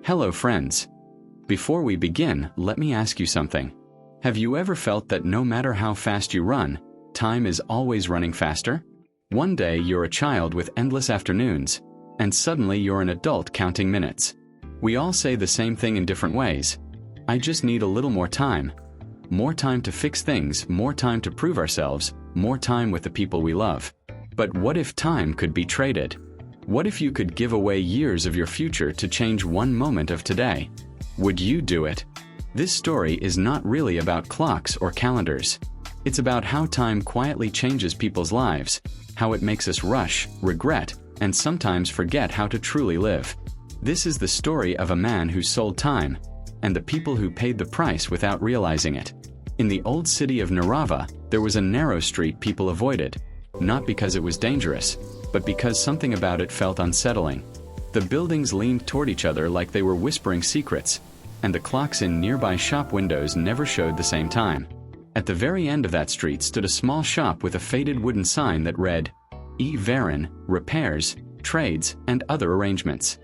Hello friends. Before we begin, let me ask you something. Have you ever felt that no matter how fast you run, time is always running faster? One day you're a child with endless afternoons, and suddenly you're an adult counting minutes. We all say the same thing in different ways. I just need a little more time. More time to fix things, more time to prove ourselves, more time with the people we love. But what if time could be traded? What if you could give away years of your future to change one moment of today? Would you do it? This story is not really about clocks or calendars. It's about how time quietly changes people's lives, how it makes us rush, regret, and sometimes forget how to truly live. This is the story of a man who sold time, and the people who paid the price without realizing it. In the old city of Narava, there was a narrow street people avoided, not because it was dangerous, but because something about it felt unsettling. The buildings leaned toward each other like they were whispering secrets, and the clocks in nearby shop windows never showed the same time. At the very end of that street stood a small shop with a faded wooden sign that read, E. Varon, Repairs, Trades, and Other Arrangements.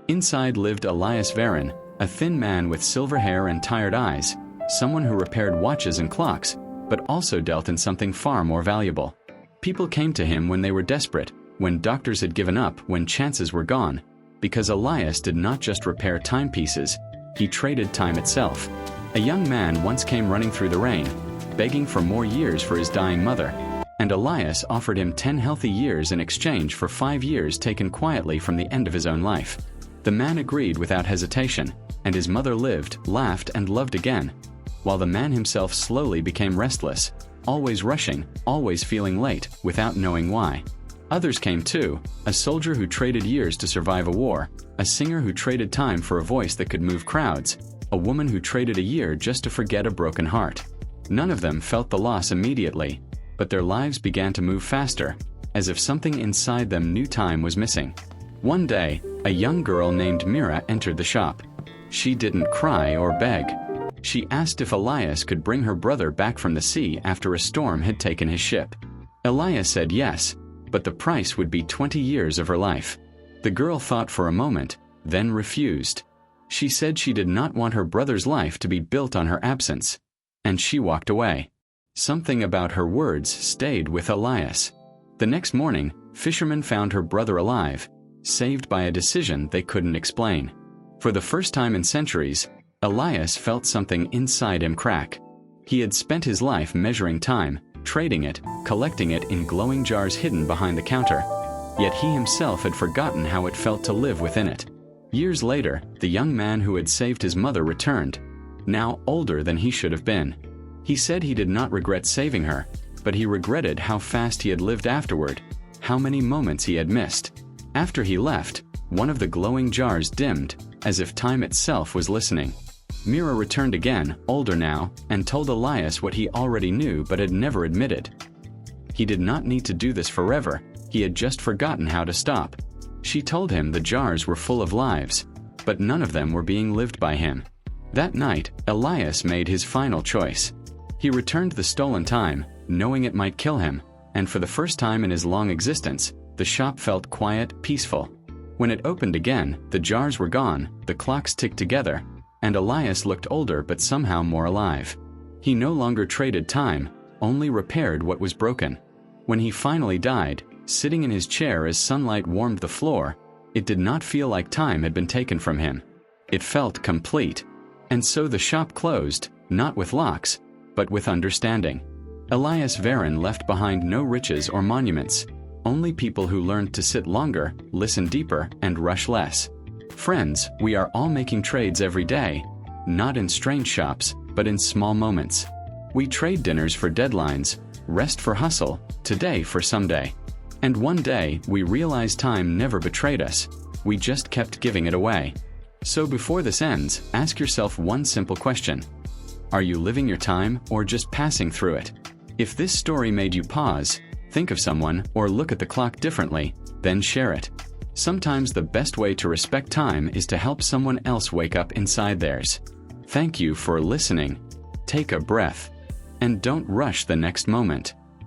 Inside lived Elias Varon, a thin man with silver hair and tired eyes, someone who repaired watches and clocks, but also dealt in something far more valuable. People came to him when they were desperate, when doctors had given up, when chances were gone, because Elias did not just repair timepieces, he traded time itself. A young man once came running through the rain, begging for more years for his dying mother, and Elias offered him 10 healthy years in exchange for 5 years taken quietly from the end of his own life. The man agreed without hesitation, and his mother lived, laughed, and loved again, while the man himself slowly became restless, always rushing, always feeling late, without knowing why. Others came too, a soldier who traded years to survive a war, a singer who traded time for a voice that could move crowds, a woman who traded a year just to forget a broken heart. None of them felt the loss immediately, but their lives began to move faster, as if something inside them knew time was missing. One day, a young girl named Mira entered the shop. She didn't cry or beg. She asked if Elias could bring her brother back from the sea after a storm had taken his ship. Elias said yes, but the price would be 20 years of her life. The girl thought for a moment, then refused. She said she did not want her brother's life to be built on her absence, and she walked away. Something about her words stayed with Elias. The next morning, fishermen found her brother alive, saved by a decision they couldn't explain. For the first time in centuries, Elias felt something inside him crack. He had spent his life measuring time, trading it, collecting it in glowing jars hidden behind the counter. Yet he himself had forgotten how it felt to live within it. Years later, the young man who had saved his mother returned, now older than he should have been. He said he did not regret saving her, but he regretted how fast he had lived afterward, how many moments he had missed. After he left, one of the glowing jars dimmed, as if time itself was listening. Mira returned again, older now, and told Elias what he already knew but had never admitted. He did not need to do this forever, he had just forgotten how to stop. She told him the jars were full of lives, but none of them were being lived by him. That night, Elias made his final choice. He returned the stolen time, knowing it might kill him, and for the first time in his long existence, the shop felt quiet, peaceful. When it opened again, the jars were gone, the clocks ticked together, and Elias looked older but somehow more alive. He no longer traded time, only repaired what was broken. When he finally died, sitting in his chair as sunlight warmed the floor, it did not feel like time had been taken from him. It felt complete. And so the shop closed, not with locks, but with understanding. Elias Varon left behind no riches or monuments, only people who learned to sit longer, listen deeper, and rush less. Friends, we are all making trades every day, not in strange shops, but in small moments. We trade dinners for deadlines, rest for hustle, today for someday. And one day, we realize time never betrayed us, we just kept giving it away. So before this ends, ask yourself one simple question. Are you living your time or just passing through it? If this story made you pause, think of someone, or look at the clock differently, then share it. Sometimes the best way to respect time is to help someone else wake up inside theirs. Thank you for listening. Take a breath. And don't rush the next moment.